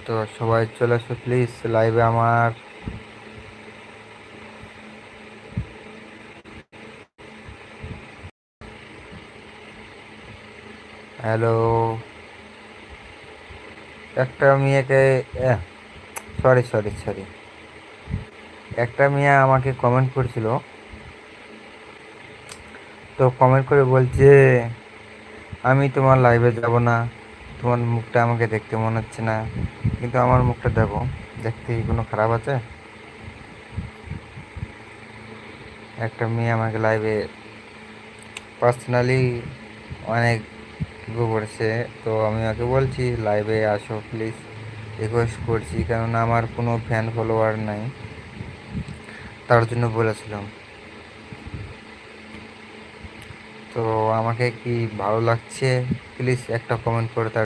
তো সবাই চলে আসো প্লিজ লাইভে আমার। হ্যালো। একটা মেয়েকে, সরি সরি সরি, একটা মেয়ে আমাকে কমেন্ট করেছিল। তো কমেন্ট করে বলছে আমি তোমার লাইভে যাব না, তোমার মুখটা আমাকে দেখতে মনে হচ্ছে না। কিন্তু আমার মুখটা দেখো, দেখতে কি কোনো খারাপ আছে? একটা মেয়ে আমাকে লাইভে পার্সোনালি অনেক কিছু করেছে। তো আমি ওকে বলছি লাইভে আসো প্লিজ, রিকোয়েস্ট করছি, কেননা আমার কোনো ফ্যান ফলোয়ার নাই, তার জন্য বলেছিলাম। তো আমাকে কি ভালো লাগছে প্লিজ একটা কমেন্ট করে তার